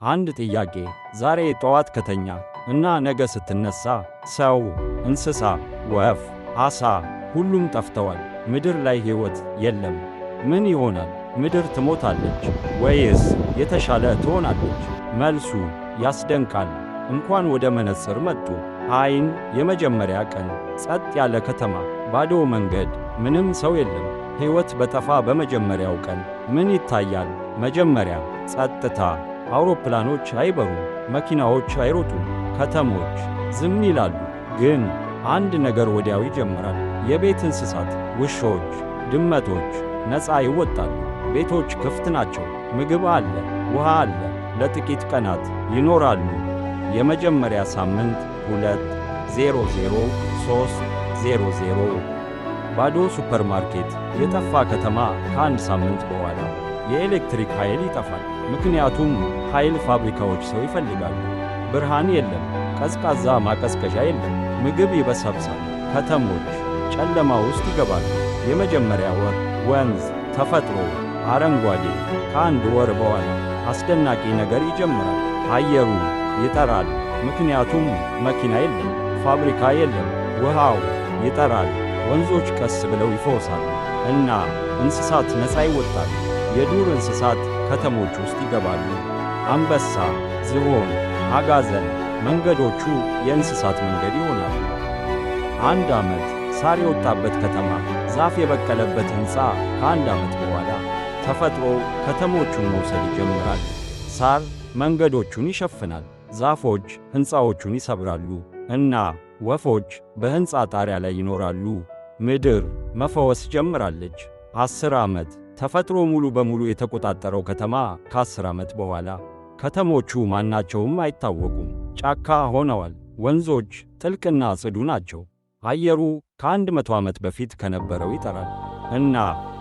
አንድ ጥያቄ ዛሬ ጠዋት ከተኛ እና ነገ ስትነሳ ሰው፣ እንስሳ፣ ወፍ፣ ዓሣ ሁሉም ጠፍተዋል። ምድር ላይ ሕይወት የለም። ምን ይሆናል? ምድር ትሞታለች ወይስ የተሻለ ትሆናለች? መልሱ ያስደንቃል። እንኳን ወደ መነጽር መጡ። ዓይን የመጀመሪያ ቀን ጸጥ ያለ ከተማ፣ ባዶ መንገድ፣ ምንም ሰው የለም። ሕይወት በጠፋ በመጀመሪያው ቀን ምን ይታያል? መጀመሪያ ጸጥታ። አውሮፕላኖች አይበሩም፣ መኪናዎች አይሮጡም፣ ከተሞች ዝም ይላሉ። ግን አንድ ነገር ወዲያው ይጀምራል። የቤት እንስሳት፣ ውሾች፣ ድመቶች ነፃ ይወጣሉ። ቤቶች ክፍት ናቸው። ምግብ አለ፣ ውሃ አለ። ለጥቂት ቀናት ይኖራሉ። የመጀመሪያ ሳምንት 2-0-0-3-0-0 ባዶ ሱፐርማርኬት፣ የጠፋ ከተማ። ከአንድ ሳምንት በኋላ የኤሌክትሪክ ኃይል ይጠፋል። ምክንያቱም ኃይል ፋብሪካዎች ሰው ይፈልጋሉ። ብርሃን የለም፣ ቀዝቃዛ ማቀዝቀዣ የለም። ምግብ ይበሰብሳል። ከተሞች ጨለማ ውስጥ ይገባሉ። የመጀመሪያ ወር ወንዝ፣ ተፈጥሮ አረንጓዴ። ከአንድ ወር በኋላ አስደናቂ ነገር ይጀምራል። አየሩ ይጠራል፣ ምክንያቱም መኪና የለም፣ ፋብሪካ የለም። ውሃው ይጠራል፣ ወንዞች ቀስ ብለው ይፈውሳሉ እና እንስሳት ነፃ ይወጣሉ። የዱር እንስሳት ከተሞች ውስጥ ይገባሉ። አንበሳ፣ ዝሆን፣ አጋዘን። መንገዶቹ የእንስሳት መንገድ ይሆናሉ። አንድ ዓመት ሳር የወጣበት ከተማ፣ ዛፍ የበቀለበት ሕንፃ። ከአንድ ዓመት በኋላ ተፈጥሮ ከተሞቹን መውሰድ ይጀምራል። ሳር መንገዶቹን ይሸፍናል፣ ዛፎች ሕንፃዎቹን ይሰብራሉ እና ወፎች በሕንፃ ጣሪያ ላይ ይኖራሉ። ምድር መፈወስ ጀምራለች። 10 ዓመት ተፈጥሮ ሙሉ በሙሉ የተቆጣጠረው ከተማ። ከ10 ዓመት በኋላ ከተሞቹ ማናቸውም አይታወቁም፣ ጫካ ሆነዋል። ወንዞች ጥልቅና ጽዱ ናቸው። አየሩ ከ100 ዓመት በፊት ከነበረው ይጠራል እና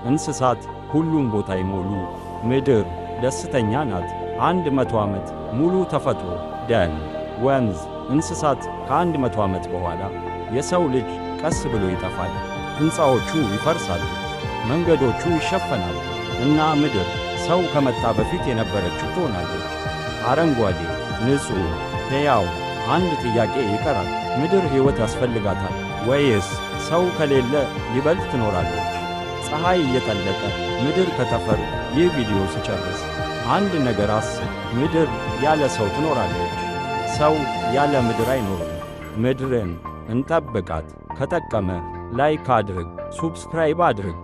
እንስሳት ሁሉም ቦታ ይሞሉ። ምድር ደስተኛ ናት። 100 ዓመት ሙሉ ተፈጥሮ፣ ደን፣ ወንዝ፣ እንስሳት። ከ100 ዓመት በኋላ የሰው ልጅ ቀስ ብሎ ይጠፋል። ሕንፃዎቹ ይፈርሳሉ፣ መንገዶቹ ይሸፈናሉ እና ምድር ሰው ከመጣ በፊት የነበረችው ትሆናለች። አረንጓዴ፣ ንጹሕ፣ ሕያው። አንድ ጥያቄ ይቀራል። ምድር ሕይወት ያስፈልጋታል ወይስ ሰው ከሌለ ይበልጥ ትኖራለች? ፀሐይ እየጠለቀ ምድር ከጠፈር። ይህ ቪዲዮ ሲጨርስ አንድ ነገር አስብ። ምድር ያለ ሰው ትኖራለች፣ ሰው ያለ ምድር አይኖርም። ምድርን እንጠብቃት። ከጠቀመ ላይክ አድርግ፣ ሱብስክራይብ አድርግ።